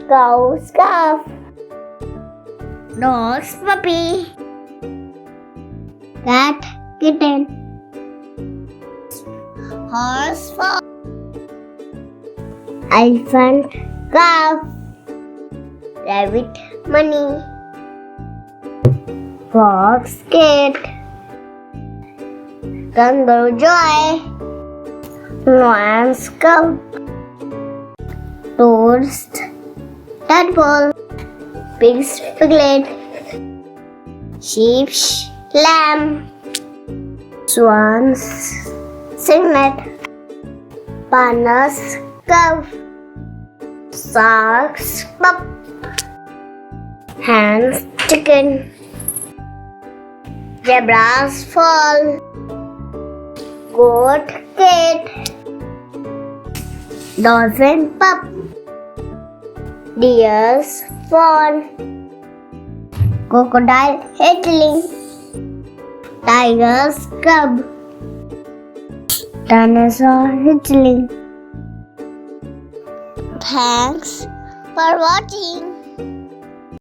Cow's calf. Dog's puppy. Cat kitten. Horse fox. Elephant calf. Rabbit money. Fox cat. Kangaroo joy. Lion's cub. Toad's tadpole. Pig's piglet. Sheep's lamb. Swan's cygnet. Panda's calf. Shark's pup. Hen's chicken. Zebra's foal. Goat cat. Dolphin pup. Deer's fawn. Crocodile hatchling. Tiger's cub. Dinosaur hatchling. Thanks for watching.